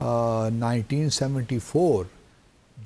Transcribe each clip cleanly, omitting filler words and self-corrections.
1974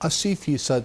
80%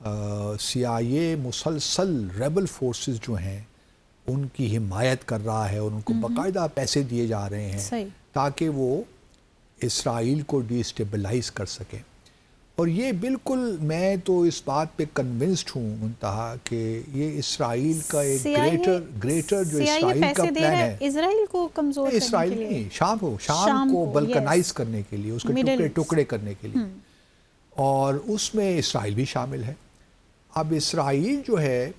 CIA مسلسل rebel forces جو ہیں ان کی حمایت کر رہا ہے اور ان کو باقاعدہ پیسے دیے جا رہے ہیں تاکہ وہ اسرائیل کو ڈی اسٹیبلائز کر سکیں. اور یہ بالکل میں تو اس بات پہ کنونسڈ ہوں منتہا کہ یہ اسرائیل کا ایک گریٹر جو اسرائیل کا پلان ہے اسرائیل کو کمزور کرنے اسرائیل کے لیے نہیں شام کو بلکنائز کرنے کے لیے، اس کے ٹکڑے ٹکڑے کرنے کے لیے، اور اس میں اسرائیل بھی شامل ہے. اب اسرائیل جو ہے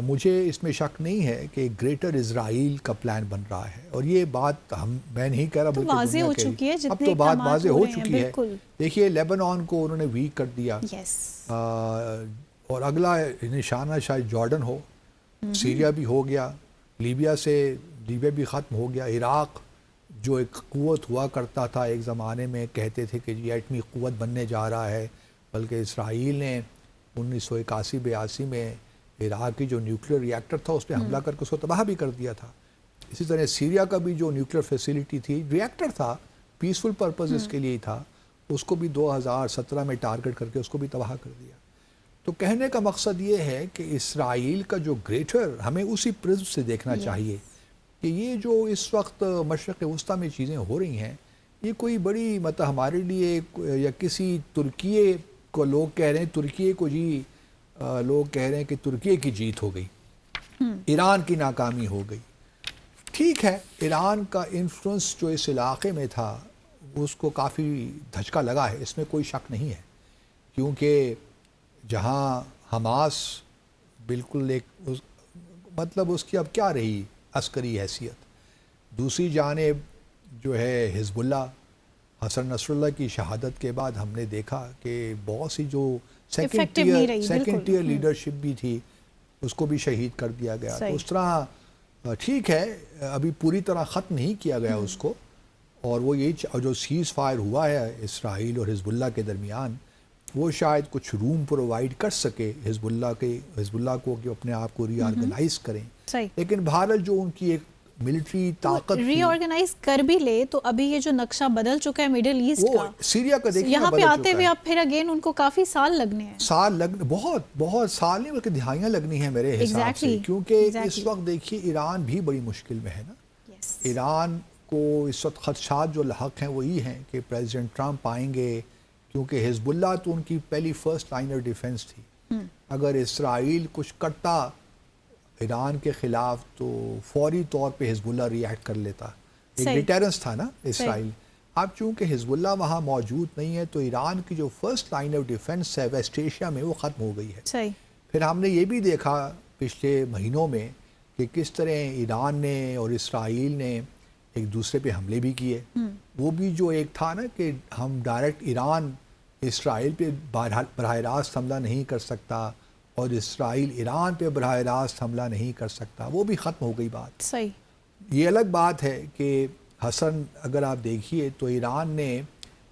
مجھے اس میں شک نہیں ہے کہ گریٹر اسرائیل کا پلان بن رہا ہے، اور یہ بات میں نہیں کہہ رہا بلکہ واضح ہو چکی ہے، اب تو بات واضح ہو چکی ہے. دیکھیے لیبنان کو انہوں نے ویک کر دیا، اور اگلا نشانہ شاید جارڈن ہو، سیریا بھی ہو گیا، لیبیا بھی ختم ہو گیا، عراق جو ایک قوت ہوا کرتا تھا ایک زمانے میں، کہتے تھے کہ یہ ایٹمی قوت بننے جا رہا ہے، بلکہ اسرائیل نے 1981-82 میں عراق کی جو نیوکلیر ری ایکٹر تھا اس پہ حملہ کر کے اس کو تباہ بھی کر دیا تھا. اسی طرح سیریا کا بھی جو نیوکلیر فیسیلیٹی تھی، ری ایکٹر تھا، پیسفل پرپز اس کے لیے ہی تھا، اس کو بھی 2017 میں ٹارگٹ کر کے اس کو بھی تباہ کر دیا. تو کہنے کا مقصد یہ ہے کہ اسرائیل کا جو گریٹر، ہمیں اسی پرزم سے دیکھنا چاہیے کہ یہ جو اس وقت مشرق وسطیٰ میں چیزیں ہو رہی ہیں، یہ کوئی بڑی مطلب ہمارے لیے یا کسی ترکیے کو لوگ کہہ رہے ہیں ترکیے کو لوگ کہہ رہے ہیں کہ ترکیے کی جیت ہو گئی، ایران کی ناکامی ہو گئی. ٹھیک ہے، ایران کا انفلوئنس جو اس علاقے میں تھا اس کو کافی دھچکا لگا ہے، اس میں کوئی شک نہیں ہے، کیونکہ جہاں حماس بالکل ایک مطلب اس کی اب کیا رہی عسکری حیثیت، دوسری جانب جو ہے حزب اللہ، حسن نصر اللہ کی شہادت کے بعد ہم نے دیکھا کہ بہت سی جو سیکنڈ ٹیئر لیڈرشپ بھی تھی اس کو بھی شہید کر دیا گیا. تو اس طرح ٹھیک ہے، ابھی پوری طرح ختم نہیں کیا گیا اس کو، اور وہ یہ جو سیز فائر ہوا ہے اسرائیل اور حزب اللہ کے درمیان، وہ شاید کچھ روم پرووائڈ کر سکے حزب اللہ کو کہ اپنے آپ کو ری آرگنائز کریں. لیکن بہرحال جو ان کی ایک ملٹری طاقت ری آرگنائز کر بھی لے تو ابھی یہ جو نقشہ بدل چکا ہے میڈل ایسٹ کا، سیریا کا دیکھیں یہاں پہ آتے ہوئے اب پھر اگین ان کو کافی سال لگنے ہیں، بہت سال نہیں بلکہ دہائیاں لگنی ہیں میرے حساب سے، کیونکہ اس وقت دیکھیے ایران بھی بڑی مشکل میں ہے نا. ایران کو اس وقت خدشات جو لاحق ہیں وہ یہ ہیں کہ پریزیڈنٹ ٹرمپ آئیں گے، کیونکہ حزب اللہ تو ان کی پہلی فرسٹ لائنر ڈیفنس تھی. اگر اسرائیل کچھ کرتا ایران کے خلاف تو فوری طور پہ حزب اللہ ری ایکٹ کر لیتا، ایک ڈیٹرنس تھا نا اسرائیل. اب چونکہ حزب اللہ وہاں موجود نہیں ہے تو ایران کی جو فرسٹ لائن آف ڈیفنس ہے ویسٹ ایشیا میں وہ ختم ہو گئی ہے. پھر ہم نے یہ بھی دیکھا پچھلے مہینوں میں کہ کس طرح ایران نے اور اسرائیل نے ایک دوسرے پہ حملے بھی کیے. وہ بھی جو ایک تھا نا کہ ہم ڈائریکٹ ایران اسرائیل پہ براہ راست حملہ نہیں کر سکتا اور اسرائیل ایران پہ براہ راست حملہ نہیں کر سکتا، وہ بھی ختم ہو گئی بات. یہ الگ بات ہے کہ حسن اگر آپ دیکھیے تو ایران نے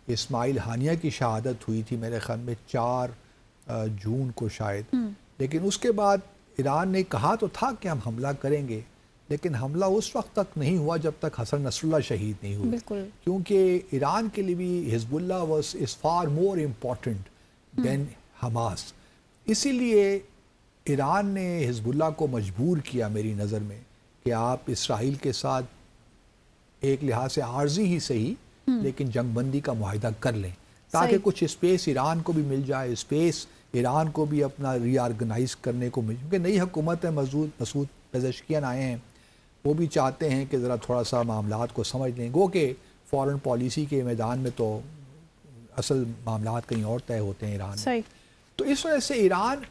اسماعیل ہانیہ کی شہادت ہوئی تھی میرے خیال میں 4 جون کو شاید، لیکن اس کے بعد ایران نے کہا تو تھا کہ ہم حملہ کریں گے، لیکن حملہ اس وقت تک نہیں ہوا جب تک حسن نصر اللہ شہید نہیں ہوئے، کیونکہ ایران کے لیے بھی Hezbollah is far more important than Hamas. اسی لیے ایران نے حزب اللہ کو مجبور کیا میری نظر میں کہ آپ اسرائیل کے ساتھ ایک لحاظ سے عارضی ہی صحیح لیکن جنگ بندی کا معاہدہ کر لیں تاکہ کچھ اسپیس ایران کو بھی مل جائے، اسپیس ایران کو بھی اپنا ری آرگنائز کرنے کو مل جائے. کیونکہ نئی حکومت ہے، مسعود پزشکیان آئے ہیں، وہ بھی چاہتے ہیں کہ ذرا تھوڑا سا معاملات کو سمجھ لیں. گو کہ فارن پالیسی کے میدان میں تو اصل معاملات کہیں اور طے ہوتے ہیں ایران میں. تو اس وجہ سے ایران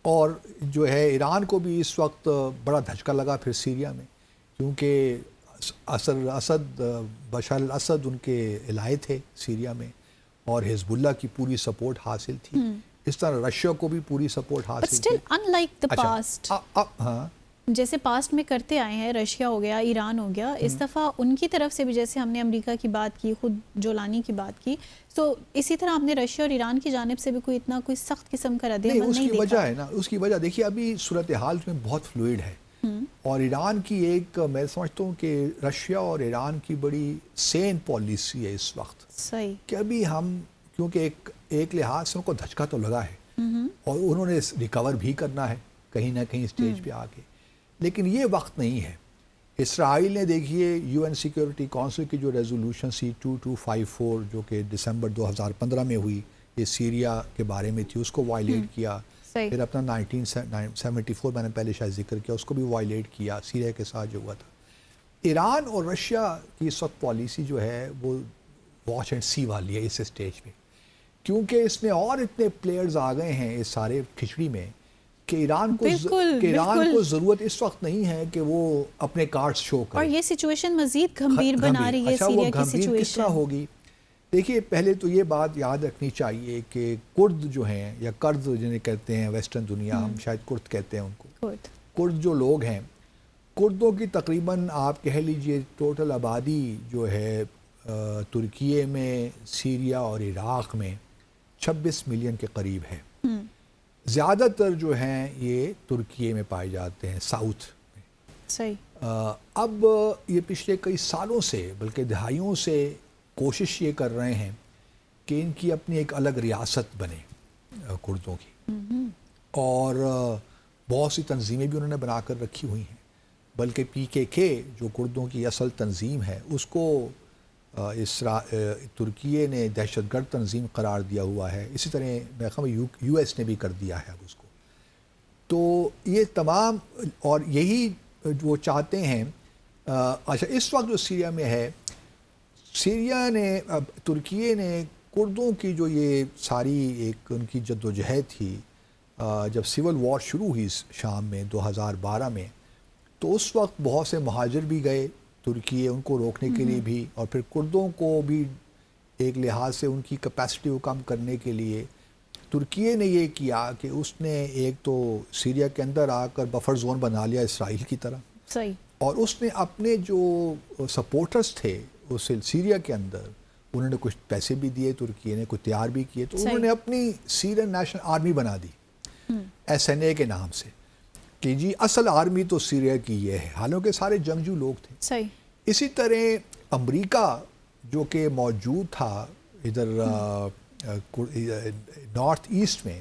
اور جو ہے ایران کو بھی اس وقت بڑا دھچکا لگا پھر سیریا میں، کیونکہ بشار الاسد ان کے الہے تھے سیریا میں اور حزب اللہ کی پوری سپورٹ حاصل تھی. اس طرح رشیا کو بھی پوری سپورٹ حاصل تھی. unlike the past جیسے پاسٹ میں کرتے آئے ہیں، رشیا ہو گیا، ایران ہو گیا، اس دفعہ ان کی طرف سے بھی جیسے ہم نے امریکہ کی بات کی، خود جولانی کی بات کی، تو اسی طرح ہم نے رشیا اور ایران کی جانب سے بھی کوئی سخت قسم کا رد عمل نہیں دیکھا. وجہ ہے نا، اس کی وجہ دیکھیے ابھی صورتحال میں بہت فلوئڈ ہے، اور ایران کی ایک میں سمجھتا ہوں کہ رشیا اور ایران کی بڑی سین پالیسی ہے اس وقت کہ ابھی ہم کیونکہ ایک لحاظ سے ان کو دھچکا تو لگا ہے اور انہوں نے ریکور بھی کرنا ہے کہیں نہ کہیں اسٹیج پہ آ کے. لیکن یہ وقت نہیں ہے. اسرائیل نے دیکھیے یو این سیکیورٹی کونسل کی جو ریزولوشن C2254 جو کہ دسمبر 2015 میں ہوئی, یہ سیریا کے بارے میں تھی, اس کو وائلیٹ کیا. پھر اپنا 1974 میں نے پہلے شاید ذکر کیا, اس کو بھی وائلیٹ کیا سیریا کے ساتھ جو ہوا تھا. ایران اور رشیا کی اس وقت پالیسی جو ہے وہ واچ اینڈ سی والی ہے اس اسٹیج پہ, کیونکہ اس میں اور اتنے پلیئرز آ گئے ہیں اس سارے کھچڑی میں کہ ایران کو ضرورت اس وقت نہیں ہے کہ وہ اپنے کارڈز شو کرے. اور یہ سچویشن مزید گھمبیر بنا رہی ہے سیریا کی سچویشن. کس طرح ہوگی؟ دیکھیے پہلے تو یہ بات یاد رکھنی چاہیے کہ کرد جو ہیں یا کرد جنہیں کہتے ہیں ویسٹرن دنیا, ہم شاید کرد کہتے ہیں ان کو, کرد جو لوگ ہیں, کردوں کی تقریباً آپ کہہ لیجئے ٹوٹل آبادی جو ہے ترکیے میں, سیریا اور عراق میں 26 ملین کے قریب ہے. زیادہ تر جو ہیں یہ ترکیے میں پائے جاتے ہیں, ساؤتھ میں. صحیح. اب یہ پچھلے کئی سالوں سے بلکہ دہائیوں سے کوشش یہ کر رہے ہیں کہ ان کی اپنی ایک الگ ریاست بنے کردوں کی, اور بہت سی تنظیمیں بھی انہوں نے بنا کر رکھی ہوئی ہیں. بلکہ PKK جو کردوں کی اصل تنظیم ہے اس کو ترکیے نے دہشت گرد تنظیم قرار دیا ہوا ہے. اسی طرح میں خبر US نے بھی کر دیا ہے اب اس کو. تو یہ تمام, اور یہی وہ چاہتے ہیں. اچھا, اس وقت جو سیریا میں ہے, سیریا نے ترکیے نے کردوں کی جو یہ ساری ایک ان کی جدوجہد تھی, جب سول وار شروع ہوئی شام میں 2012 میں, تو اس وقت بہت سے مہاجر بھی گئے ترکیے ان کو روکنے کے لیے بھی, اور پھر کردوں کو بھی ایک لحاظ سے ان کی کیپیسٹی کو کم کرنے کے لیے ترکیے نے یہ کیا کہ اس نے ایک تو سیریا کے اندر آ کر بفر زون بنا لیا اسرائیل کی طرح. صحیح. اور اس نے اپنے جو سپورٹرز تھے اس سیریا کے اندر, انہوں نے کچھ پیسے بھی دیے, ترکیے نے کچھ تیار بھی کیے, تو انہوں نے اپنی سیرین نیشنل آرمی بنا دی SNA کے نام سے, کہ جی اصل آرمی تو سیریا کی یہ ہے, حالانکہ سارے جنگجو لوگ تھے. صحیح. اسی طرح امریکہ جو کہ موجود تھا ادھر نارتھ ایسٹ میں,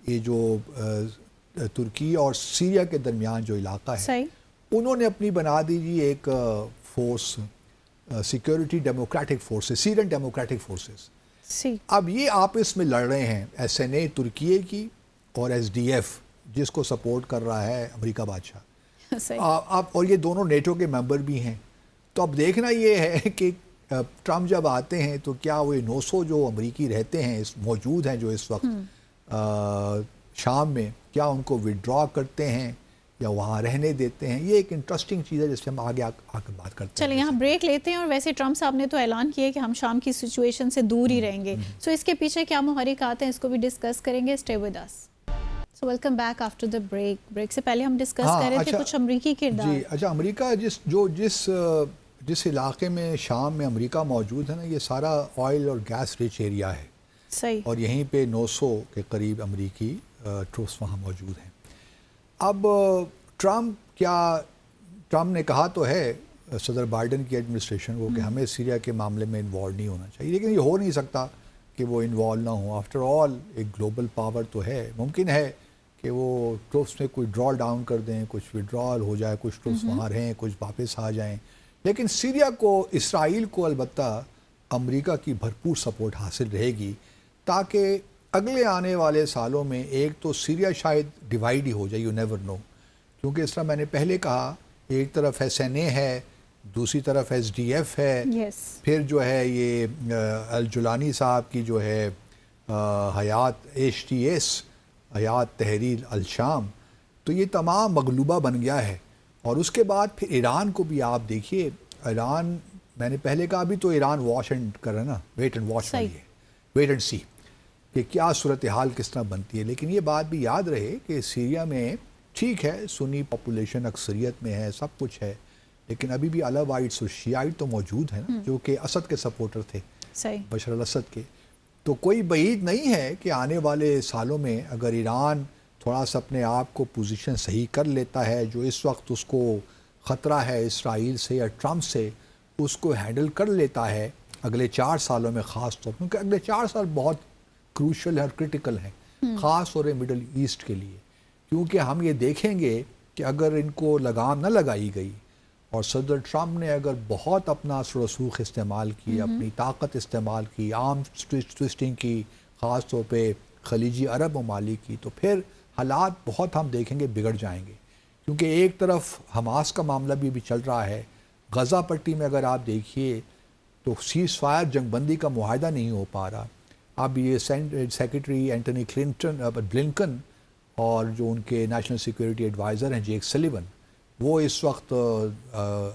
یہ جو ترکی اور سیریا کے درمیان جو علاقہ ہے, صحیح. انہوں نے اپنی بنا دی جی ایک فورس, سیکیورٹی ڈیموکریٹک فورسز, سیرین ڈیموکریٹک فورسز. اب یہ آپس میں لڑ رہے ہیں, SNA ترکیے کی اور SDF جس کو سپورٹ کر رہا ہے امریکہ بادشاہ. اب اور یہ دونوں نیٹو کے ممبر بھی ہیں. تو اب دیکھنا یہ ہے کہ ٹرمپ جب آتے ہیں تو کیا وہ 900 جو امریکی رہتے ہیں موجود ہیں جو اس وقت شام میں, کیا ان کو وڈرا کرتے ہیں یا وہاں رہنے دیتے ہیں. یہ ایک انٹرسٹنگ چیز ہے جس پہ ہم آگے آ کر بات کرتے ہیں. چلیں یہاں بریک لیتے ہیں. اور ویسے ٹرمپ صاحب نے تو اعلان کیا کہ ہم شام کی سچویشن سے دور ہی رہیں گے, سو اس کے پیچھے کیا محرکات ہیں اس کو بھی ڈسکس کریں گے. Stay with us. So welcome back after the break سے پہلے ہم ڈسکس کر رہے تھے کچھ امریکی کردار. جی اچھا, امریکہ جس علاقے میں شام میں امریکہ موجود ہے نا, یہ سارا آئل اور گیس رچ ایریا ہے. صحیح. اور یہیں پہ 900 کے قریب امریکی ٹروپس وہاں موجود ہیں. اب ٹرمپ نے کہا تو ہے صدر بائیڈن کی ایڈمنسٹریشن کو کہ ہمیں سیریا کے معاملے میں انوالو نہیں ہونا چاہیے, لیکن یہ ہو نہیں سکتا کہ وہ انوالو نہ ہوں. آفٹر آل ایک گلوبل پاور تو ہے, ممکن ہے کہ وہ ٹروپس میں کوئی ڈرا ڈاؤن کر دیں, کچھ وڈرال ہو جائے, کچھ ٹروپس وہاں رہیں, کچھ واپس آ جائیں. لیکن سیریا کو, اسرائیل کو البتہ امریکہ کی بھرپور سپورٹ حاصل رہے گی, تاکہ اگلے آنے والے سالوں میں ایک تو سیریا شاید ڈیوائیڈ ہی ہو جائے, یو نیور نو. کیونکہ اس طرح میں نے پہلے کہا, ایک طرف SNA ہے, دوسری طرف SDF ہے, پھر جو ہے یہ الجولانی صاحب کی جو ہے حیات HTS, حیات تحریر الشام, تو یہ تمام مغلوبہ بن گیا ہے. اور اس کے بعد پھر ایران کو بھی آپ دیکھیے, ایران میں نے پہلے کہا بھی تو ایران واش اینڈ کر رہا نا, ویٹ اینڈ واچ والی ہے, ویٹ اینڈ سی کہ کیا صورتحال کس طرح بنتی ہے. لیکن یہ بات بھی یاد رہے کہ سیریا میں ٹھیک ہے سنی پاپولیشن اکثریت میں ہے, سب کچھ ہے, لیکن ابھی بھی الاوائٹس اور شیعائٹ تو موجود ہیں نا, جو کہ اسد کے سپورٹر تھے, بشار الاسد کے. تو کوئی بعید نہیں ہے کہ آنے والے سالوں میں اگر ایران تھوڑا سا اپنے آپ کو پوزیشن صحیح کر لیتا ہے, جو اس وقت اس کو خطرہ ہے اسرائیل سے یا ٹرمپ سے, اس کو ہینڈل کر لیتا ہے اگلے 4 سالوں میں خاص طور پر, کیونکہ اگلے 4 سال بہت کروشل اور کرٹیکل ہیں. خاص طور پہ مڈل ایسٹ کے لیے، کیونکہ ہم یہ دیکھیں گے کہ اگر ان کو لگام نہ لگائی گئی اور صدر ٹرمپ نے اگر بہت اپنا اثر و رسوخ استعمال کی، اپنی طاقت استعمال کی، آرمز ٹوئسٹنگ کی، خاص طور پہ خلیجی عرب ممالک کی، تو پھر حالات بہت ہم دیکھیں گے بگڑ جائیں گے، کیونکہ ایک طرف حماس کا معاملہ بھی چل رہا ہے، غزہ پٹی میں اگر آپ دیکھیے تو سیز فائر جنگ بندی کا معاہدہ نہیں ہو پا رہا. اب یہ سیکرٹری اینٹونی بلنکن اور جو ان کے نیشنل سیکورٹی ایڈوائزر ہیں جیک سلیون، وہ اس وقت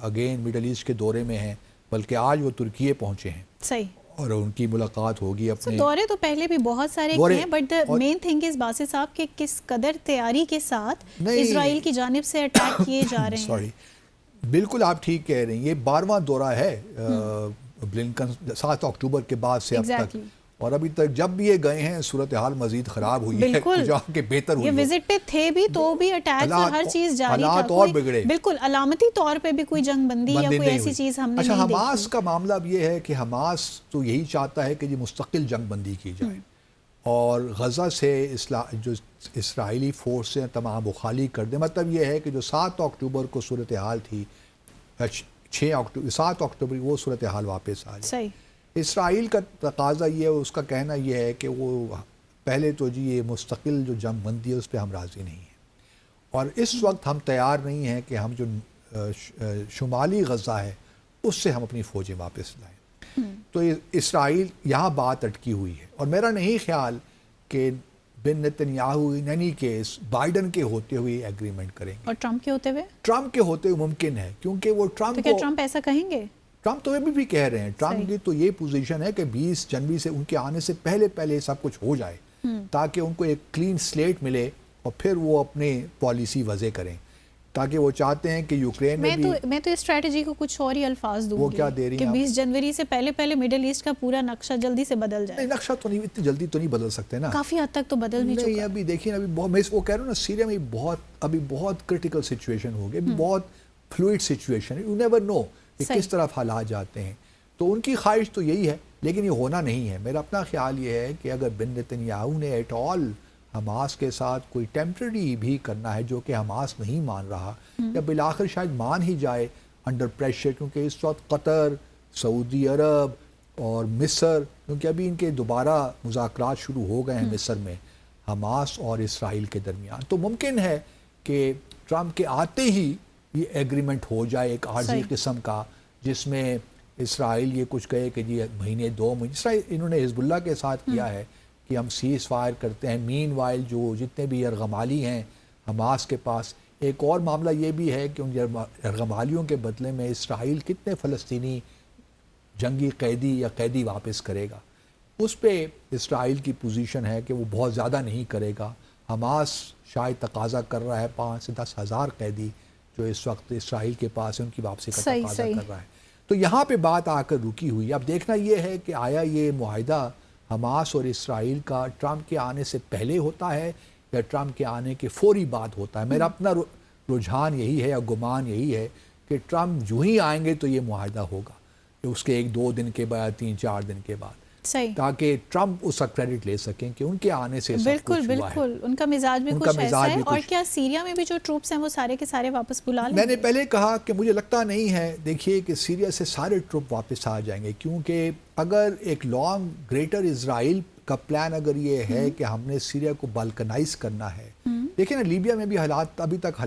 اگین مڈل ایسٹ کے دورے میں ہیں، بلکہ آج وہ ترکیے پہنچے ہیں. صحیح. اور ان کی ملاقات ہوگی اپنے دورے تو پہلے بھی بہت سارے کیے ہیں، but the main thing is Basit sahab کہ کس قدر تیاری کے ساتھ اسرائیل کی جانب سے اٹیک کیے جا رہے ہیں. سوری، بالکل آپ ٹھیک کہہ رہے ہیں، یہ 12واں دورہ ہے بلنکن 7 اکتوبر کے بعد سے اب تک، اور ابھی تک جب بھی یہ گئے ہیں صورتحال مزید خراب ہوئی ہے، جا کے بہتر ہوئی. یہ وزٹ پہ تھے بھی تو بھی اٹیک اور ہر چیز جاری تھا، حالات اور بگڑے. بالکل علامتی طور پہ بھی کوئی جنگ بندی یا کوئی ایسی چیز ہم نے نہیں دیکھی. حماس کا معاملہ اب یہ ہے کہ حماس تو یہی چاہتا ہے کہ یہ مستقل جنگ بندی کی جائے اور غزہ سے جو اسرائیلی فورس ہیں تمام وہ خالی کر دیں. مطلب یہ ہے کہ جو 7 اکتوبر کو صورتحال تھی، 7 اکتوبر وہ صورتحال واپس آ جائے. صحیح. اسرائیل کا تقاضا یہ ہے، اس کا کہنا یہ ہے کہ وہ پہلے تو جی یہ مستقل جو جنگ بندی ہے اس پہ ہم راضی نہیں ہیں، اور اس وقت ہم تیار نہیں ہیں کہ ہم جو شمالی غزہ ہے اس سے ہم اپنی فوجیں واپس لائیں. تو اسرائیل یہاں بات اٹکی ہوئی ہے، اور میرا نہیں خیال کہ بن نتنیاہو یعنی کہ بائیڈن کے ہوتے ہوئے ایگریمنٹ کریں گے. اور ٹرمپ کے ہوتے ہوئے؟ ٹرمپ کے ہوتے ہوئے ممکن ہے، کیونکہ وہ ٹرمپ ایسا کہیں گے؟ ٹرمپ تو بھی کہہ رہے ہیں، ٹرمپ کی تو یہ پوزیشن ہے کہ 20 جنوری سے ان کے آنے سے پہلے سب کچھ ہو جائے تاکہ ان کو ایک کلین سلیٹ ملے اور پھر وہ اپنے پالیسی وضع کریں، تاکہ وہ چاہتے ہیں کہ یوکرین میں بھی. میں تو اسٹریٹجی کو کچھ اور ہی الفاظ دوں گی. وہ کیا دے رہی ہیں کہ 20 جنوری سے پہلے مڈل ایسٹ کا پورا نقشہ جلدی سے بدل جائے. نہیں، نقشہ تو نہیں اتنی جلدی تو نہیں بدل سکتے نا، کافی حد تک تو بدل بھی چکا. ابھی دیکھیں، ابھی میں وہ کہہ رہا ہوں نا، سیریا میں بہت کرٹیکل سچویشن ہو گئی، بہت فلوئڈ سچویشن ہے، یو نیور نو کہ کس طرف حالات جاتے ہیں. تو ان کی خواہش تو یہی ہے، لیکن یہ ہونا نہیں ہے. میرا اپنا خیال یہ ہے کہ اگر بن نتنیاہو نے ایٹ آل حماس کے ساتھ کوئی ٹیمپرری بھی کرنا ہے، جو کہ حماس نہیں مان رہا، یا بالآخر شاید مان ہی جائے انڈر پریشر، کیونکہ اس وقت قطر، سعودی عرب اور مصر، کیونکہ ابھی ان کے دوبارہ مذاکرات شروع ہو گئے ہیں مصر میں حماس اور اسرائیل کے درمیان، تو ممکن ہے کہ ٹرمپ کے آتے ہی یہ ایگریمنٹ ہو جائے ایک عارضی قسم کا، جس میں اسرائیل یہ کچھ کہے کہ جی مہینے 2 مہینے، اسرائیل انہوں نے حزب اللہ کے ساتھ کیا ہے کہ ہم سیز فائر کرتے ہیں. مین وائل جو جتنے بھی یرغمالی ہیں حماس کے پاس، ایک اور معاملہ یہ بھی ہے کہ ان یرغمالیوں کے بدلے میں اسرائیل کتنے فلسطینی جنگی قیدی یا قیدی واپس کرے گا. اس پہ اسرائیل کی پوزیشن ہے کہ وہ بہت زیادہ نہیں کرے گا. حماس شاید تقاضا کر رہا ہے 5 سے 10 ہزار قیدی جو اس وقت اسرائیل کے پاس ہے، ان کی واپسی کا تقاضا کر رہا ہے. تو یہاں پہ بات آ کر رکی ہوئی. اب دیکھنا یہ ہے کہ آیا یہ معاہدہ حماس اور اسرائیل کا ٹرمپ کے آنے سے پہلے ہوتا ہے یا ٹرمپ کے آنے کے فوری بعد ہوتا ہے. میرا اپنا رجحان یہی ہے یا گمان یہی ہے کہ ٹرمپ جو ہی آئیں گے تو یہ معاہدہ ہوگا، کہ اس کے 1-2 دن کے بعد، 3-4 دن کے بعد، تاکہ ٹرمپ اس کا کریڈٹ لے سکیں کہ ان کے آنے سے سب کچھ ہوا ہے. بالکل ان کا مزاج بھی کچھ ایسا ہے. اور کیا سیریا میں بھی جو ٹروپس ہیں وہ سارے کے سارے واپس بلا لیں؟ میں نے پہلے کہا کہ مجھے لگتا نہیں ہے، دیکھیے کہ سیریا سے سارے ٹروپ واپس آ جائیں گے، کیونکہ اگر ایک لانگ گریٹر اسرائیل کا پلان اگر یہ ہے کہ ہم نے سیریا کو بالکنائز کرنا ہے. دیکھیں نا، لیبیا میں بھی حالات ابھی تک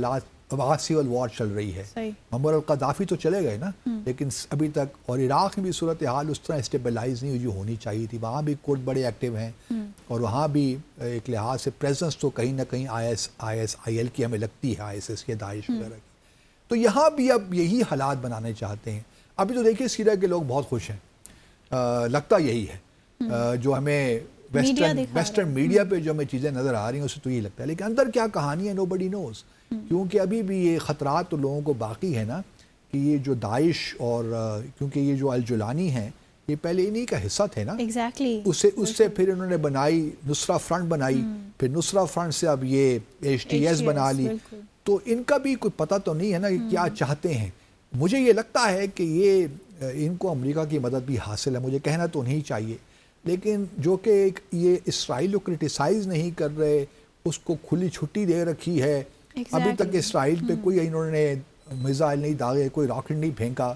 وہاں سیول وار چل رہی ہے. معمر القذافی تو چلے گئے نا، لیکن ابھی تک، اور عراق میں بھی صورتحال اس طرح اسٹیبلائز نہیں ہوئی جو ہونی چاہیے تھی. وہاں بھی کرد بڑے ایکٹیو ہیں، اور وہاں بھی ایک لحاظ سے پریزنس تو کہیں نہ کہیں ISIL کی ہمیں لگتی ہے، ISIS کی، داعش وغیرہ کی. تو یہاں بھی اب یہی حالات بنانے چاہتے ہیں. ابھی تو دیکھیے سیریا کے لوگ بہت خوش ہیں، لگتا یہی ہے، جو ہمیں ویسٹرن میڈیا پہ جو ہمیں چیزیں نظر آ رہی ہیں اسے تو یہی لگتا ہے. لیکن اندر کیا کہانی ہے nobody knows، کیونکہ ابھی بھی یہ خطرات تو لوگوں کو باقی ہے نا، کہ یہ جو داعش اور کیونکہ یہ جو الجولانی ہیں یہ پہلے انہی کا حصہ تھے نا. اس سے پھر انہوں نے بنائی نصرہ فرنٹ بنائی، پھر نصرہ فرنٹ سے اب یہ HTS بنا لی. تو ان کا بھی کوئی پتہ تو نہیں ہے نا کہ کیا چاہتے ہیں. مجھے یہ لگتا ہے کہ یہ ان کو امریکہ کی مدد بھی حاصل ہے، مجھے کہنا تو نہیں چاہیے، لیکن جو کہ یہ اسرائیل کو کرٹیسائز نہیں کر رہے، اس کو کھلی چھٹی دے رکھی ہے. ابھی تک اسرائیل پہ کوئی انہوں نے میزائل نہیں داغے، کوئی راکٹ نہیں پھینکا.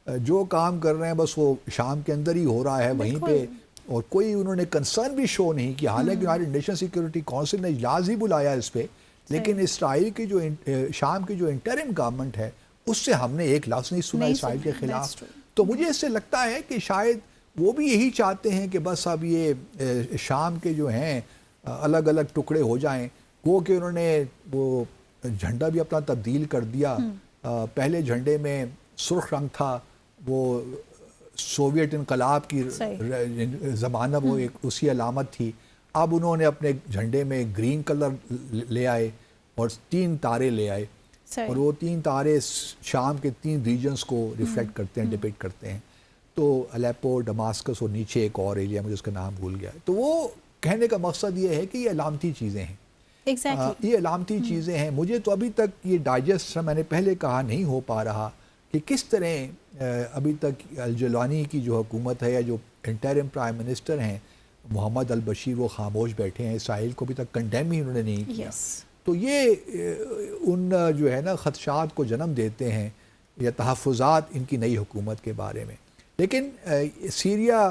جو کام کر رہے ہیں بس وہ شام کے اندر ہی ہو رہا ہے وہیں پہ، اور کوئی انہوں نے کنسرن بھی شو نہیں کیا. حالانکہ یونائیٹڈ نیشن سیکورٹی کونسل نے اجلاس ہی بلایا اس پہ، لیکن اسرائیل کی جو شام کی جو انٹرم گورنمنٹ ہے اس سے ہم نے ایک لفظ نہیں سنا اسرائیل کے خلاف. تو مجھے اس سے لگتا ہے کہ شاید وہ بھی یہی چاہتے ہیں کہ بس اب یہ شام کے جو ہیں الگ الگ ٹکڑے ہو جائیں. وہ کہ انہوں نے وہ جھنڈا بھی اپنا تبدیل کر دیا. پہلے جھنڈے میں سرخ رنگ تھا، وہ سوویت انقلاب کی زمانہ وہ ایک اسی علامت تھی. اب انہوں نے اپنے جھنڈے میں گرین کلر لے آئے اور 3 تارے لے آئے، اور وہ 3 تارے شام کے 3 ریجنز کو ریفلیکٹ کرتے ہیں، ڈپکٹ کرتے ہیں. تو الیپو، ڈماسکس اور نیچے ایک اور ایریا، مجھے اس کا نام بھول گیا. تو وہ کہنے کا مقصد یہ ہے کہ یہ علامتی چیزیں ہیں. یہ علامتی چیزیں ہیں. مجھے تو ابھی تک یہ ڈائجسٹ میں نے پہلے کہا نہیں ہو پا رہا کہ کس طرح ابھی تک الجولانی کی جو حکومت ہے یا جو انٹرم پرائم منسٹر ہیں محمد البشیر، وہ خاموش بیٹھے ہیں. اسرائیل کو ابھی تک کنڈیم ہی انہوں نے نہیں کیا. تو یہ ان جو ہے نا خدشات کو جنم دیتے ہیں یا تحفظات ان کی نئی حکومت کے بارے میں. لیکن سیریا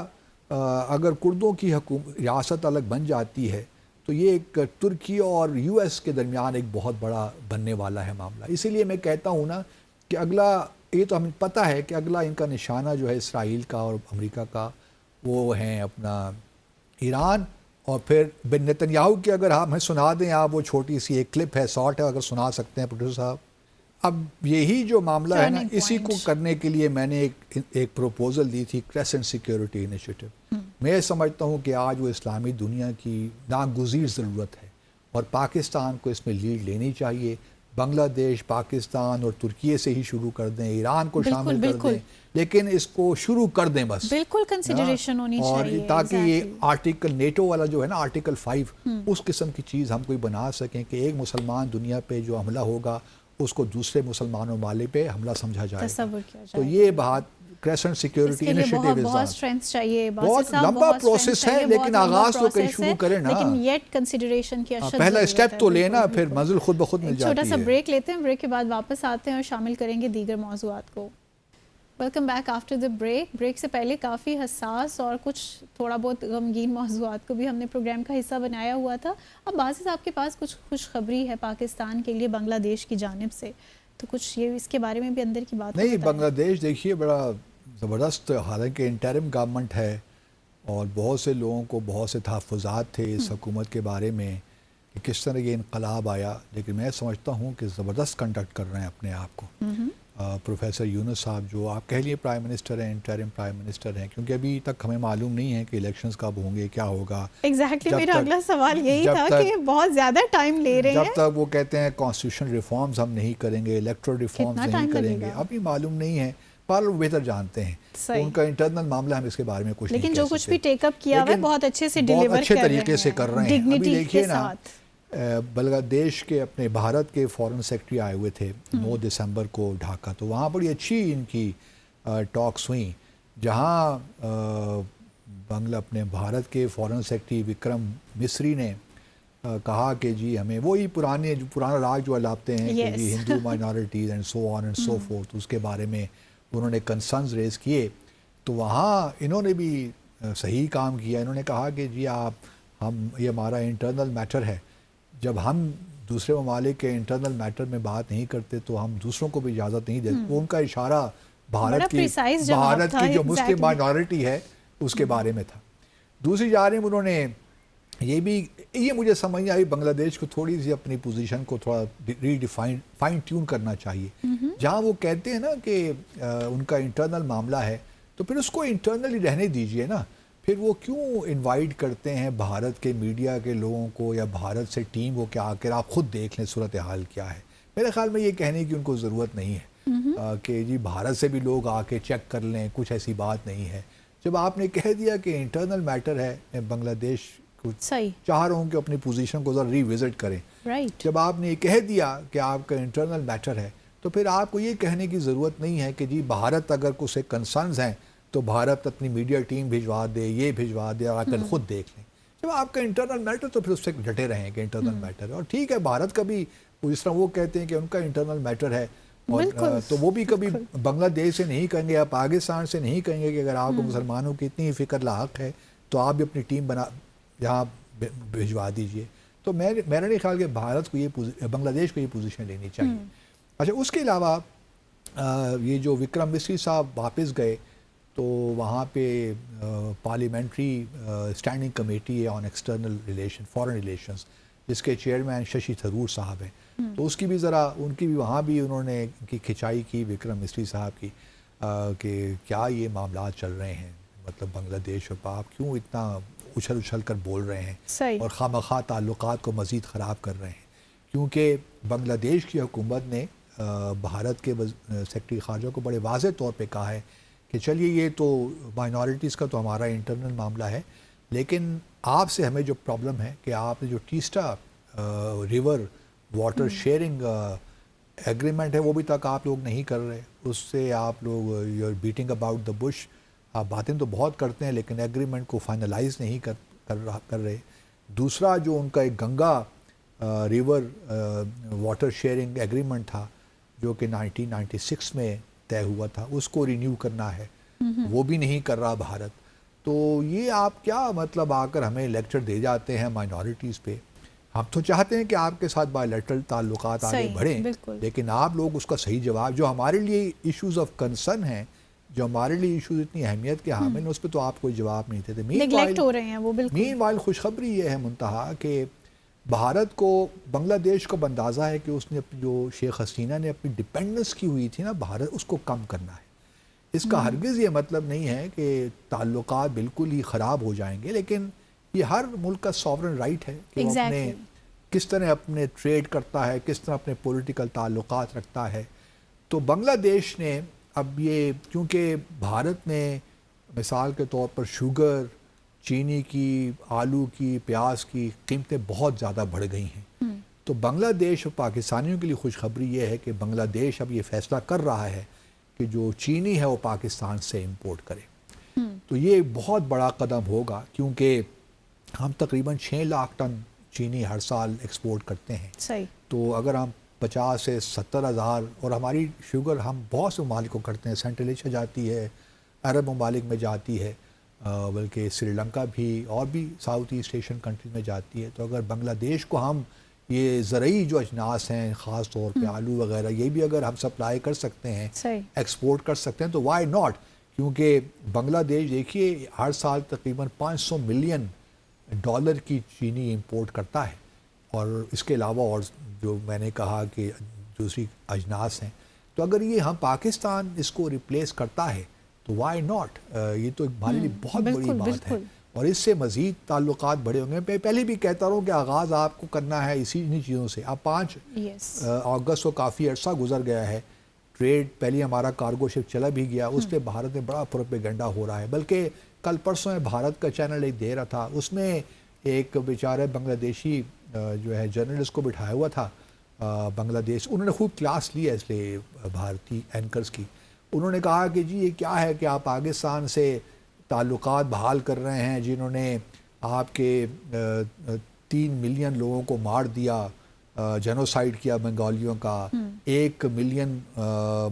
اگر کردوں کی ریاست الگ بن جاتی ہے تو یہ ایک ترکی اور یو ایس کے درمیان ایک بہت بڑا بننے والا ہے معاملہ. اسی لیے میں کہتا ہوں نا کہ اگلا، یہ تو ہمیں پتہ ہے کہ اگلا ان کا نشانہ جو ہے اسرائیل کا اور امریکہ کا وہ ہیں اپنا ایران. اور پھر بن نتنیاہو کی اگر ہمیں سنا دیں آپ، وہ چھوٹی سی ایک کلپ ہے، شارٹ ہے، اگر سنا سکتے ہیں پروڈیوسر صاحب. اب یہی جو معاملہ ہے نا، اسی کو کرنے کے لیے میں نے ایک پروپوزل دی تھی، کریسنٹ سیکیورٹی انیشیٹو. میں سمجھتا ہوں کہ آج وہ اسلامی دنیا کی ناگزیر ضرورت ہے اور پاکستان کو اس میں لیڈ لینی چاہیے. بنگلہ دیش، پاکستان اور ترکیے سے ہی شروع کر دیں، ایران کو شامل کر دیں، لیکن اس کو شروع کر دیں بس. بالکل کنسیڈریشن ہونی چاہیے، اور تاکہ یہ آرٹیکل نیٹو والا جو ہے نا، آرٹیکل 5، اس قسم کی چیز ہم کوئی بنا سکیں کہ ایک مسلمان دنیا پہ جو حملہ ہوگا اس کو دوسرے مسلمانوں والے پہ حملہ سمجھا جائے گا. تو یہ بات کریسنٹ سیکیورٹی انیشیٹو بہت سٹرینتھ چاہیے، بہت لمبا پروسیس ہے، لیکن آغاز تو کہیں شروع کریں نا. لیکن یٹ کنسیڈریشن کی اشد پہلا اسٹیپ تو لینا، پھر منزل خود بخود مل جاتی ہے. چھوٹا سا بریک لیتے ہیں، بریک کے بعد واپس آتے ہیں اور شامل کریں گے دیگر موضوعات کو. Welcome back after the break. Break سے پہلے کافی حساس اور کچھ تھوڑا بہت غمگین موضوعات کو بھی ہم نے پروگرام کا حصہ بنایا ہوا تھا. اب بازی صاحب کے پاس کچھ خوشخبری ہے پاکستان کے لیے بنگلہ دیش کی جانب سے، تو کچھ یہ اس کے بارے میں بھی اندر کی بات نہیں. بنگلہ دیش دیکھیے بڑا زبردست، حالانکہ انٹرم گورنمنٹ ہے اور بہت سے لوگوں کو بہت سے تحفظات تھے اس حکومت کے بارے میں کہ کس طرح یہ انقلاب آیا، لیکن میں سمجھتا ہوں کہ زبردست کنڈکٹ کر رہے ہیں اپنے آپ کو. پروفیسر یونس صاحب جو آپ کہہ لیے پرائم منسٹر ہیں، انٹرم پرائم منسٹر ہیں، کیونکہ ابھی تک ہمیں معلوم نہیں ہے کہ الیکشنز کب ہوں گے، کیا ہوگا. ایگزیکٹلی میرا اگلا سوال یہی تھا کہ بہت زیادہ ٹائم لے رہے ہیں. جب تک وہ کہتے ہیں کانسٹیٹیوشن ریفارمز ہم نہیں کریں گے، الیکٹرل ریفارمز نہیں کریں گے، ابھی معلوم نہیں ہے. پر وہ بہتر جانتے ہیں ان کا انٹرنل معاملہ، ہم اس کے بارے میں کچھ نہیں کہہ سکتے. لیکن جو کچھ بھی ٹیک اپ کیا ہوا ہے بہت اچھے سے ڈیلیور کر رہے ہیں، بہت اچھے طریقے سے کر رہے ہیں. ابھی دیکھیے نا، بنگلہ دیش کے اپنے بھارت کے فارن سیکرٹری آئے ہوئے تھے 9 دسمبر کو ڈھاکہ، تو وہاں بڑی اچھی ان کی ٹاکس ہوئیں، جہاں اپنے بھارت کے فارن سیکرٹری وکرم مسری نے کہا کہ جی ہمیں وہی پرانا راگ جو الاپتے ہیں کہ جی Hindu minorities and so on and so forth, اس کے بارے میں انہوں نے کنسرنز ریز کیے. تو وہاں انہوں نے بھی صحیح کام کیا. انہوں نے کہا کہ جی یہ ہمارا انٹرنل میٹر ہے، جب ہم دوسرے ممالک کے انٹرنل میٹر میں بات نہیں کرتے تو ہم دوسروں کو بھی اجازت نہیں دیتے. وہ ان کا اشارہ بھارت کی جو مسلم مائنارٹی ہے اس کے بارے میں تھا. دوسری جانب انہوں نے یہ مجھے سمجھ آئی بنگلہ دیش کو تھوڑی سی اپنی پوزیشن کو تھوڑا فائن ٹیون کرنا چاہیے. جہاں وہ کہتے ہیں نا کہ ان کا انٹرنل معاملہ ہے تو پھر اس کو انٹرنلی رہنے دیجئے نا. پھر وہ کیوں انوائٹ کرتے ہیں بھارت کے میڈیا کے لوگوں کو یا بھارت سے ٹیم کو کہ آ کر آپ خود دیکھ لیں صورتحال کیا ہے. میرے خیال میں یہ کہنے کی ان کو ضرورت نہیں ہے کہ جی بھارت سے بھی لوگ آ کے چیک کر لیں، کچھ ایسی بات نہیں ہے. جب آپ نے کہہ دیا کہ انٹرنل میٹر ہے، میں بنگلہ دیش کو چاہ رہا ہوں کہ اپنی پوزیشن کو ذرا ری وزٹ کریں. جب آپ نے یہ کہہ دیا کہ آپ کا انٹرنل میٹر ہے تو پھر آپ کو یہ کہنے کی ضرورت نہیں ہے کہ جی بھارت اگر کچھ کنسرنز ہیں تو بھارت اپنی میڈیا ٹیم بھجوا دے، یہ بھجوا دے اور آ کر خود دیکھ لیں. جب آپ کا انٹرنل میٹر تو پھر اس سے ڈٹے رہیں کہ انٹرنل میٹر ہے. اور ٹھیک ہے بھارت کا بھی جس طرح وہ کہتے ہیں کہ ان کا انٹرنل میٹر ہے، اور تو وہ بھی کبھی بنگلہ دیش سے نہیں کہیں گے یا پاکستان سے نہیں کہیں گے کہ اگر آپ کو مسلمانوں کی اتنی فکر لاحق ہے تو آپ بھی اپنی ٹیم یہاں بھجوا دیجئے. تو میرا نہیں خیال کہ بھارت کو بنگلہ دیش کو یہ پوزیشن لینی چاہیے. اچھا، اس کے علاوہ یہ جو وکرم مسری صاحب واپس گئے تو وہاں پہ پارلیمنٹری اسٹینڈنگ کمیٹی ہے on external relation, foreign relations, جس کے چیئرمین ششی تھرور صاحب ہیں. تو اس کی بھی ان کی بھی وہاں بھی انہوں نے کی کھچائی کی وکرم مسری صاحب کی کہ کیا یہ معاملات چل رہے ہیں، مطلب بنگلہ دیش اور آپ کیوں اتنا اچھل کر بول رہے ہیں اور خواہ تعلقات کو مزید خراب کر رہے ہیں. کیونکہ بنگلہ دیش کی حکومت نے بھارت کے سیکرٹری خارجہ کو بڑے واضح طور پہ کہا ہے کہ چلیے یہ تو مائنورٹیز کا تو ہمارا انٹرنل معاملہ ہے، لیکن آپ سے ہمیں جو پرابلم ہے کہ آپ نے جو تیسرا ریور واٹر شیئرنگ ایگریمنٹ ہے وہ بھی تک آپ لوگ نہیں کر رہے. اس سے آپ لوگ you are beating about the bush. آپ باتیں تو بہت کرتے ہیں لیکن ایگریمنٹ کو فائنلائز نہیں کر رہے. دوسرا جو ان کا ایک Ganga river water sharing agreement تھا جو کہ 1996 میں طے ہوا تھا، اس کو رینیو کرنا ہے، وہ بھی نہیں کر رہا بھارت. تو یہ آپ کیا مطلب آ کر ہمیں لیکچر دے جاتے ہیں مائنورٹیز پہ. ہم تو چاہتے ہیں کہ آپ کے ساتھ بائی لیٹرل تعلقات آگے بڑھیں، لیکن آپ لوگ اس کا صحیح جواب جو ہمارے لیے ایشوز آف کنسرن ہیں، جو ہمارے لیے ایشوز اتنی اہمیت کے حامل ہیں، اس پہ تو آپ کوئی جواب نہیں دیتے. نیگلیکٹ ہو رہے ہیں وہ. بالکل. مین وائل خوشخبری یہ ہے منتہا کہ بھارت کو بنگلہ دیش کو اندازہ ہے کہ اس نے جو شیخ حسینہ نے اپنی ڈپینڈنس کی ہوئی تھی نا بھارت، اس کو کم کرنا ہے. اس کا ہرگز یہ مطلب نہیں ہے کہ تعلقات بالکل ہی خراب ہو جائیں گے، لیکن یہ ہر ملک کا سوورن رائٹ ہے کہ وہ اپنے کس طرح اپنے ٹریڈ کرتا ہے، کس طرح اپنے پولیٹیکل تعلقات رکھتا ہے. تو بنگلہ دیش نے اب یہ کیونکہ بھارت میں مثال کے طور پر شوگر، چینی کی، آلو کی، پیاز کی قیمتیں بہت زیادہ بڑھ گئی ہیں. تو بنگلہ دیش اور پاکستانیوں کے لیے خوشخبری یہ ہے کہ بنگلہ دیش اب یہ فیصلہ کر رہا ہے کہ جو چینی ہے وہ پاکستان سے امپورٹ کرے. تو یہ بہت بڑا قدم ہوگا کیونکہ ہم تقریباً 6 لاکھ ٹن چینی ہر سال ایکسپورٹ کرتے ہیں. صحیح. تو اگر ہم 50 سے 70 ہزار، اور ہماری شوگر ہم بہت سے ممالک کو کرتے ہیں، سینٹرل ایشیا جاتی ہے، عرب ممالک میں جاتی ہے، بلکہ سری لنکا بھی اور بھی ساؤتھ ایسٹ ایشین کنٹری میں جاتی ہے. تو اگر بنگلہ دیش کو ہم یہ زرعی جو اجناس ہیں خاص طور پہ آلو وغیرہ یہ بھی اگر ہم سپلائی کر سکتے ہیں، ایکسپورٹ کر سکتے ہیں، تو وائی ناٹ. کیونکہ بنگلہ دیش دیکھیے ہر سال تقریباً $500 ملین کی چینی امپورٹ کرتا ہے، اور اس کے علاوہ اور جو میں نے کہا کہ دوسری اجناس ہیں. تو اگر یہ ہم پاکستان اس کو ریپلیس کرتا ہے تو وائی ناٹ. یہ تو ہمارے لیے بہت بڑی بات ہے، اور اس سے مزید تعلقات بڑے ہوں گے. پہلے بھی کہتا رہوں کہ آغاز آپ کو کرنا ہے انہی چیزوں سے. اب 5 اگست کو کافی عرصہ گزر گیا ہے، ٹریڈ پہلے ہمارا کارگو شپ چلا بھی گیا، اس پہ بھارت میں بڑا پروپیگنڈا ہو رہا ہے. بلکہ کل پرسوں بھارت کا چینل ایک دے رہا تھا، اس میں ایک بیچارہ بنگلہ دیشی جو ہے جرنلسٹ کو بٹھایا ہوا تھا بنگلہ دیش. انہوں نے خوب کلاس لی ہے اس لیے بھارتی اینکرز کی. انہوں نے کہا کہ جی یہ کیا ہے کہ آپ پاکستان سے تعلقات بحال کر رہے ہیں جنہوں نے آپ کے 3 ملین لوگوں کو مار دیا، جینوسائیڈ کیا بنگالیوں کا، 1 ملین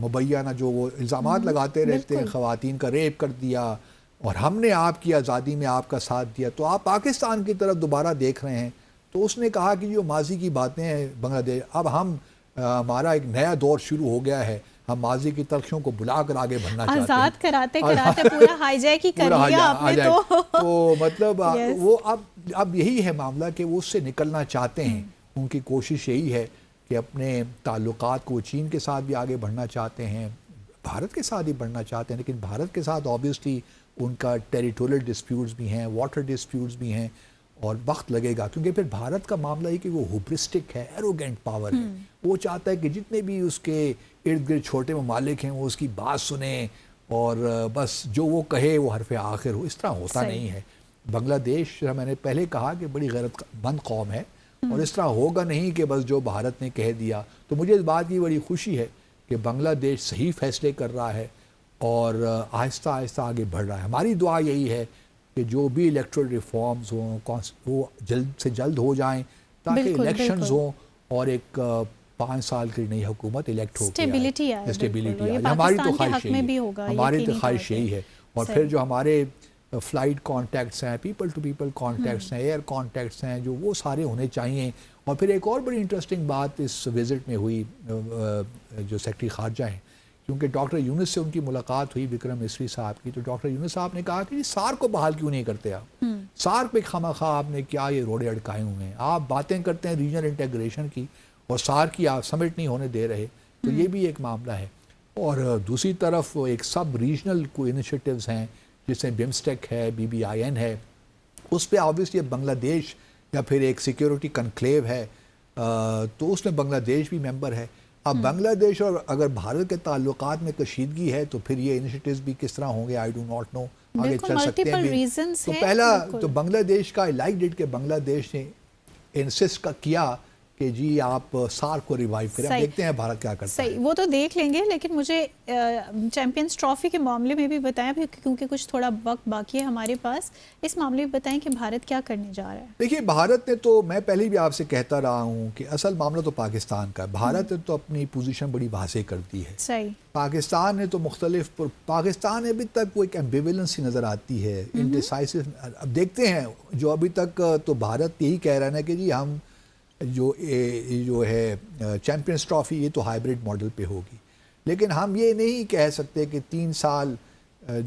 مبینہ جو وہ الزامات لگاتے رہتے ہیں خواتین کا ریپ کر دیا، اور ہم نے آپ کی آزادی میں آپ کا ساتھ دیا، تو آپ پاکستان کی طرف دوبارہ دیکھ رہے ہیں. تو اس نے کہا کہ جو ماضی کی باتیں ہیں بنگلہ دیش، اب ہمارا ایک نیا دور شروع ہو گیا ہے، ہم ماضی کی تلخیوں کو بلا کر آگے بڑھنا چاہتے ہیں. آزاد کراتے کراتے پورا ہائی جیک ہی کر لیا آپ نے. تو مطلب وہ اب یہی ہے معاملہ کہ وہ اس سے نکلنا چاہتے ہیں. ان کی کوشش یہی ہے کہ اپنے تعلقات کو چین کے ساتھ بھی آگے بڑھنا چاہتے ہیں، بھارت کے ساتھ بھی بڑھنا چاہتے ہیں، لیکن بھارت کے ساتھ آبویسلی ان کا ٹیریٹوریل ڈسپیوٹس بھی ہیں، واٹر ڈسپیوٹس بھی ہیں، اور وقت لگے گا. کیونکہ پھر بھارت کا معاملہ یہ کہ وہ ہوبرسٹک ہے، ایروگینٹ پاور ہے. وہ چاہتا ہے کہ جتنے بھی اس کے ارد گرد چھوٹے ممالک ہیں وہ اس کی بات سنیں، اور بس جو وہ کہے وہ حرف آخر ہو. اس طرح ہوتا نہیں ہے. بنگلہ دیش میں نے پہلے کہا کہ بڑی غیرت مند قوم ہے، اور اس طرح ہوگا نہیں کہ بس جو بھارت نے کہہ دیا. تو مجھے اس بات کی بڑی خوشی ہے کہ بنگلہ دیش صحیح فیصلے کر رہا ہے، اور آہستہ آہستہ آگے بڑھ رہا ہے. ہماری دعا یہی ہے کہ جو بھی الیکٹرل ریفارمز ہوں وہ جلد سے جلد ہو جائیں تاکہ الیکشنز ہوں اور ایک 5 سال کی نئی حکومت الیکٹ ہو کے آئے. اسٹیبلٹی آئے. ہماری تو خواہش یہی ہے. ہماری تو خواہش یہی ہے. اور پھر جو ہمارے فلائٹ کانٹیکٹس ہیں, پیپل ٹو پیپل کانٹیکٹس ہیں, ایئر کانٹیکٹس ہیں, جو وہ سارے ہونے چاہیے. اور پھر ایک اور بڑی انٹرسٹنگ بات اس وزٹ میں ہوئی جو سیکرٹری خارجہ ہیں, کیونکہ ڈاکٹر یونس سے ان کی ملاقات ہوئی, وکرم مسری صاحب کی, تو ڈاکٹر یونس صاحب نے کہا کہ سارک کو بحال کیوں نہیں کرتے آپ, سارک پہ خواہ آپ نے کیا یہ روڑے اڑکائے ہوئے ہیں, آپ باتیں کرتے ہیں ریجنل انٹیگریشن کی اور سارک کی آپ سمٹ نہیں ہونے دے رہے. تو یہ بھی ایک معاملہ ہے. اور دوسری طرف ایک سب ریجنل کوئی انیشیٹوز ہیں جس میں بمسٹیک ہے, BBIN ہے, اس پہ آبویسلی بنگلہ دیش یا پھر ایک سیکیورٹی کنکلیو ہے, تو اس میں بنگلہ دیش بھی ممبر ہے. اب بنگلہ دیش اور اگر بھارت کے تعلقات میں کشیدگی ہے تو پھر یہ انیشیٹوز بھی کس طرح ہوں گے, آئی ڈو ناٹ نو, آگے چل سکتے ہیں بھی. تو پہلا تو بنگلہ دیش کا لائک ڈیٹ کہ بنگلہ دیش نے انسسٹ کیا کہ جی آپ سارک کو ریوائیو کریں. دیکھتے ہیں بھارت کیا کرتا ہے. صحیح, وہ تو دیکھ لیں گے, لیکن مجھے چیمپئنز ٹرافی کے معاملے میں بھی بتائیں, کیونکہ کچھ تھوڑا وقت باقی ہے ہمارے پاس, اس معاملے میں بتائیں کہ بھارت کیا کرنے جا رہا ہے. دیکھیے بھارت نے تو, میں پہلے بھی آپ سے کہتا رہا ہوں کہ اصل معاملہ تو پاکستان کا ہے. بھارت نے تو اپنی پوزیشن بڑی واضح کر دی ہے. صحیح. پاکستان نے تو مختلف, پاکستان ابھی تک وہ ایک ایمبیولنسی نظر آتی ہے, انڈیسائسو. اب دیکھتے ہیں, جو ابھی تک تو بھارت یہی کہہ رہا ہے کہ جی ہم جو ہے چیمپئنز ٹرافی یہ تو ہائیبریڈ ماڈل پہ ہوگی, لیکن ہم یہ نہیں کہہ سکتے کہ 3 سال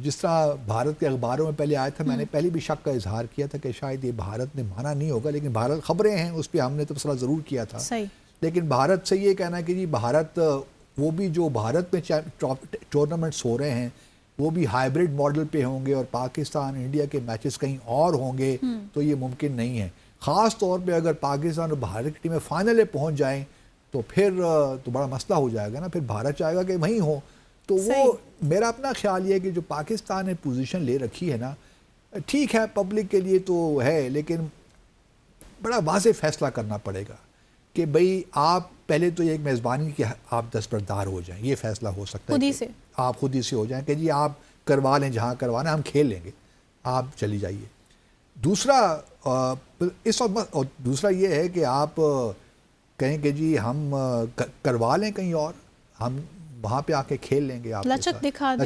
جس طرح بھارت کے اخباروں میں پہلے آیا تھا. میں نے پہلے بھی شک کا اظہار کیا تھا کہ شاید یہ بھارت نے مانا نہیں ہوگا, لیکن بھارت خبریں ہیں اس پہ ہم نے تبصرہ ضرور کیا تھا. صحیح. لیکن بھارت سے یہ کہنا کہ جی بھارت, وہ بھی جو بھارت میں ٹورنامنٹس ہو رہے ہیں وہ بھی ہائیبریڈ ماڈل پہ ہوں گے اور پاکستان انڈیا کے میچز کہیں اور ہوں گے, تو یہ ممکن نہیں ہے. خاص طور پہ اگر پاکستان اور بھارت کی ٹیمیں فائنل میں پہنچ جائیں تو پھر تو بڑا مسئلہ ہو جائے گا نا, پھر بھارت چاہے گا کہ وہیں ہو. تو وہ میرا اپنا خیال یہ ہے کہ جو پاکستان نے پوزیشن لے رکھی ہے نا, ٹھیک ہے پبلک کے لیے تو ہے, لیکن بڑا واضح فیصلہ کرنا پڑے گا کہ بھئی آپ پہلے تو یہ ایک میزبانی کہ آپ دستبردار ہو جائیں, یہ فیصلہ ہو سکتا ہے خود ہی سے, آپ خود ہی سے ہو جائیں کہ جی آپ کروا لیں جہاں کروانا, ہم کھیل لیں گے, آپ چلی جائیے. دوسرا اس وقت دوسرا یہ ہے کہ آپ کہیں کہ جی ہم کروا لیں کہیں اور, ہم وہاں پہ آ کے کھیل لیں گے, آپ لچک دکھا دیں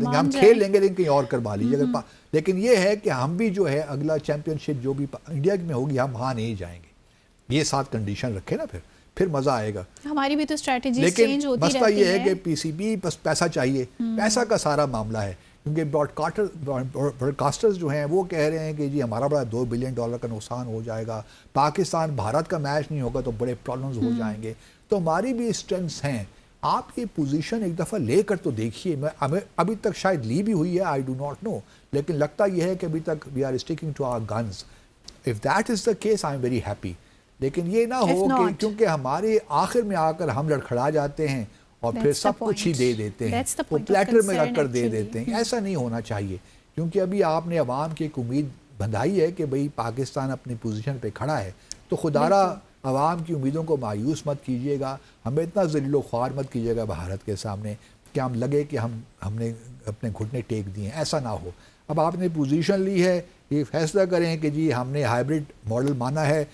گے, ہم کھیل لیں گے لیکن کہیں اور کروا لیجیے. لیکن یہ ہے کہ ہم بھی جو ہے اگلا چیمپئن شپ جو بھی انڈیا میں ہوگی ہم وہاں نہیں جائیں گے. یہ 7 کنڈیشن رکھے نا, پھر مزہ آئے گا. ہماری بھی تو اسٹریٹجی چینج ہوتی رہتی ہے. مسئلہ یہ ہے کہ PCB بس پیسہ چاہیے, پیسہ کا سارا معاملہ ہے. کیونکہ براڈ کاسٹرز جو ہیں وہ کہہ رہے ہیں کہ جی ہمارا بڑا $2 بلین کا نقصان ہو جائے گا, پاکستان بھارت کا میچ نہیں ہوگا تو بڑے پرابلمز ہو جائیں گے. تو ہماری بھی اسٹرینتھس ہیں, آپ یہ پوزیشن ایک دفعہ لے کر تو دیکھیے. میں ابھی تک شاید لی بھی ہوئی ہے, آئی ڈو ناٹ نو, لیکن لگتا یہ ہے کہ ابھی تک we are sticking to our guns. If that is the case I am very happy. لیکن یہ نہ ہو کہ کیونکہ ہمارے آخر میں آ کر ہم لڑکھڑا جاتے ہیں اور پھر سب کچھ ہی دے دیتے ہیں, وہ پلیٹر میں رکھ کر دے دیتے ہیں. ایسا نہیں ہونا چاہیے, کیونکہ ابھی آپ نے عوام کی ایک امید بندھائی ہے کہ بھئی پاکستان اپنی پوزیشن پہ کھڑا ہے, تو خدارہ عوام کی امیدوں کو مایوس مت کیجیے گا, ہمیں اتنا ذلیل و خوار مت کیجیے گا بھارت کے سامنے کہ ہم لگے کہ ہم نے اپنے گھٹنے ٹیک دیے ہیں. ایسا نہ ہو. اب آپ نے پوزیشن لی ہے, یہ فیصلہ کریں کہ جی ہم نے ہائیبریڈ ماڈل مانا ہے,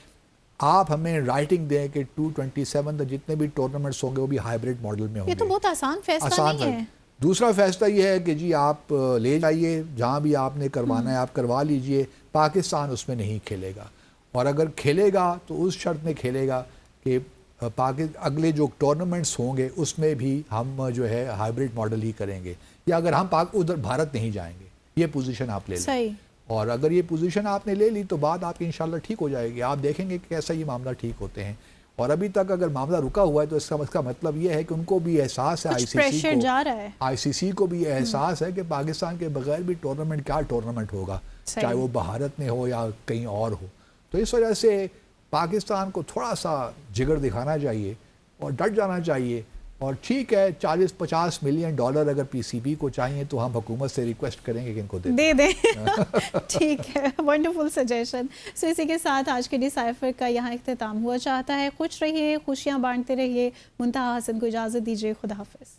آپ ہمیں رائٹنگ دیں کہ 227 جتنے بھی ٹورنامنٹس ہوں گے وہ بھی ہائیبریڈ ماڈل میں ہوں گے. یہ تو بہت آسان فیصلہ نہیں ہے. دوسرا فیصلہ یہ ہے کہ جی آپ لے جائیے, جہاں بھی آپ نے کروانا ہے آپ کروا لیجئے, پاکستان اس میں نہیں کھیلے گا, اور اگر کھیلے گا تو اس شرط میں کھیلے گا کہ اگلے جو ٹورنامنٹس ہوں گے اس میں بھی ہم جو ہے ہائیبریڈ ماڈل ہی کریں گے, یا اگر ہم ادھر بھارت نہیں جائیں گے. یہ پوزیشن آپ لے لیں. صحیح. اور اگر یہ پوزیشن آپ نے لے لی تو بات آپ کی انشاءاللہ ٹھیک ہو جائے گی. آپ دیکھیں گے کہ کیسا یہ معاملہ ٹھیک ہوتے ہیں. اور ابھی تک اگر معاملہ رکا ہوا ہے تو اس کا مطلب یہ ہے کہ ان کو بھی احساس ہے, آئی سی سی کو بھی احساس ہے کہ پاکستان کے بغیر بھی ٹورنامنٹ کیا ٹورنامنٹ ہوگا, چاہے وہ بھارت میں ہو یا کہیں اور ہو. تو اس وجہ سے پاکستان کو تھوڑا سا جگر دکھانا چاہیے اور ڈٹ جانا چاہیے. اور ٹھیک ہے, $40-50 ملین اگر PCB کو چاہیے تو ہم حکومت سے ریکویسٹ کریں گے کہ ان کو دے دیں. ٹھیک ہے, ونڈرفل سجیشن. سو اسی کے ساتھ آج کے ڈیسائفر کا یہاں اختتام ہوا چاہتا ہے. خوش رہیے, خوشیاں بانٹتے رہیے. منتہا حسن کو اجازت دیجیے. خدا حافظ.